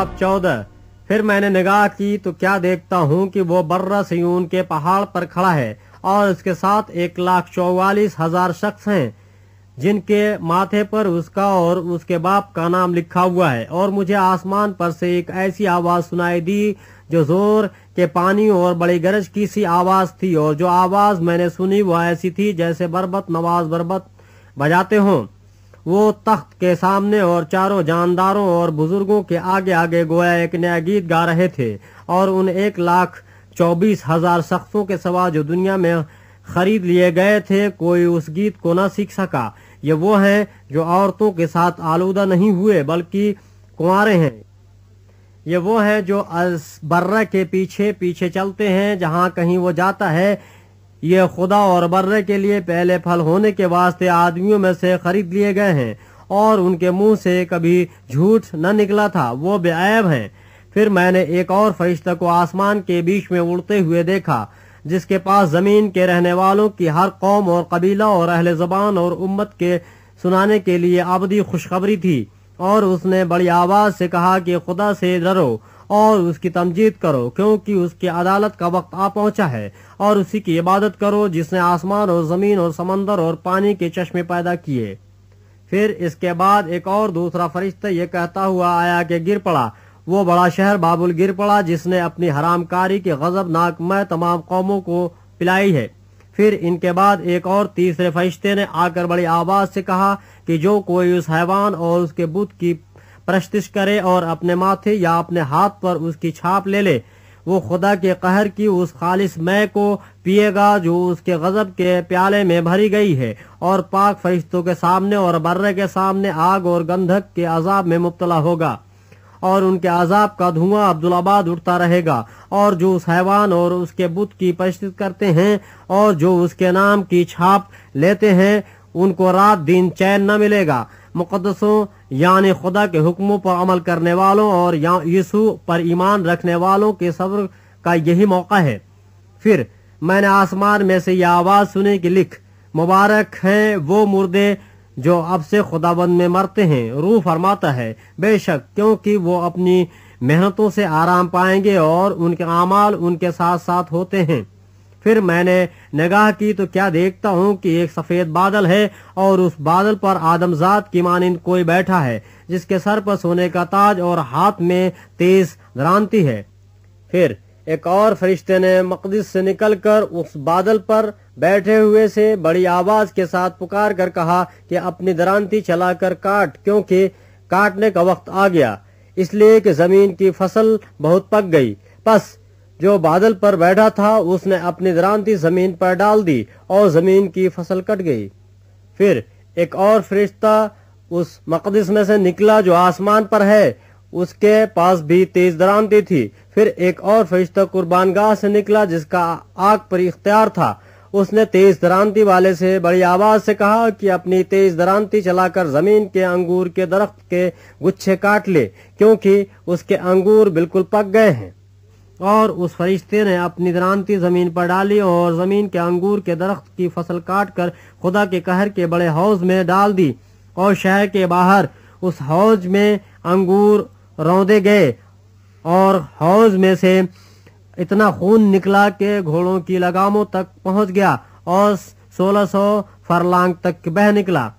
बाब 14। फिर मैंने निगाह की तो क्या देखता हूँ कि वो बर्रा सियून के पहाड़ पर खड़ा है और उसके साथ 1,44,000 शख्स हैं जिनके माथे पर उसका और उसके बाप का नाम लिखा हुआ है। और मुझे आसमान पर से एक ऐसी आवाज सुनाई दी जो जोर के पानी और बड़ी गरज की सी आवाज थी, और जो आवाज मैंने सुनी वो ऐसी थी जैसे बरबत नवाज बरबत बजाते हों। वो तख्त के सामने और चारों जानदारों और बुजुर्गों के आगे आगे गोया एक नया गीत गा रहे थे, और उन 1,24,000 शख्सों के सिवा जो दुनिया में खरीद लिए गए थे कोई उस गीत को न सीख सका। ये वो हैं जो औरतों के साथ आलूदा नहीं हुए बल्कि कुंवारे हैं। ये वो हैं जो बर्रे के पीछे पीछे चलते हैं जहाँ कहीं वो जाता है। ये खुदा और बर्रे के लिए पहले फल होने के वास्ते आदमियों में से खरीद लिए गए हैं, और उनके मुंह से कभी झूठ न निकला था, वो बेऐब हैं। फिर मैंने एक और फरिश्ता को आसमान के बीच में उड़ते हुए देखा जिसके पास जमीन के रहने वालों की हर कौम और कबीला और अहले ज़बान और उम्मत के सुनाने के लिए अबदी खुशखबरी थी। और उसने बड़ी आवाज से कहा कि खुदा से डरो और उसकी तमजीद करो, क्योंकि उसकी अदालत का वक्त आ पहुंचा है, और उसी की इबादत करो जिसने आसमान और जमीन और समंदर और पानी के चश्मे पैदा किए। फिर इसके बाद एक और दूसरा फरिश्ता ये कहता हुआ आया कि गिर पड़ा, वो बड़ा शहर बाबुल गिर पड़ा जिसने अपनी हरामकारी के गजबनाक मैं तमाम कौमों को पिलाई है। फिर इनके बाद एक और तीसरे फरिश्ते ने आकर बड़ी आवाज से कहा कि जो कोई उस हैवान और उसके बुत की परस्तिश करे और अपने माथे या अपने हाथ पर उसकी छाप ले ले, वो खुदा के कहर की उस खालिस मैं को पिएगा जो उसके गजब के प्याले में भरी गई है, और पाक फरिश्तों के सामने और बर्रे के सामने आग और गंधक के अजाब में मुब्तला होगा, और उनके अजाब का धुआं अब्दुलाबाद उठता रहेगा। और जो उस हैवान और उसके बुत की परस्तिश करते हैं और जो उसके नाम की छाप लेते हैं उनको रात दिन चैन न मिलेगा। मुकद्दसों यानी खुदा के हुक्मों पर अमल करने वालों और यीशु पर ईमान रखने वालों के सब्र का यही मौका है। फिर मैंने आसमान में से यह आवाज सुनी कि लिख, मुबारक हैं वो मुर्दे जो अब से खुदाबंद में मरते हैं। रूह फरमाता है, बेशक, क्योंकि वो अपनी मेहनतों से आराम पाएंगे और उनके आमाल उनके साथ साथ होते हैं। फिर मैंने निगाह की तो क्या देखता हूँ कि एक सफेद बादल है, और उस बादल पर आदमजात की मानिंद कोई बैठा है जिसके सर पर सोने का ताज और हाथ में तेज दरांती है। फिर एक और फरिश्ते ने मकदिस से निकलकर उस बादल पर बैठे हुए से बड़ी आवाज के साथ पुकार कर कहा कि अपनी दरांती चलाकर काट, क्योंकि काटने का वक्त आ गया, इसलिए कि जमीन की फसल बहुत पक गई। बस जो बादल पर बैठा था उसने अपनी दरांती जमीन पर डाल दी और जमीन की फसल कट गई। फिर एक और फरिश्ता उस मकदिस में से निकला जो आसमान पर है, उसके पास भी तेज दरांती थी। फिर एक और फरिश्ता कुर्बानगाह से निकला जिसका आग पर इख्तियार था। उसने तेज दरांती वाले से बड़ी आवाज से कहा कि अपनी तेज दरांती चलाकर जमीन के अंगूर के दरख्त के गुच्छे काट ले, क्योंकि उसके अंगूर बिल्कुल पक गए हैं। और उस फरिश्ते ने अपनी दरांती जमीन पर डाली और जमीन के अंगूर के दरख्त की फसल काट कर खुदा के कहर के बड़े हौज में डाल दी, और शहर के बाहर उस हौज में अंगूर रौंदे गए, और हौज में से इतना खून निकला कि घोड़ों की लगामों तक पहुंच गया और 1600 फरलांग तक बह निकला।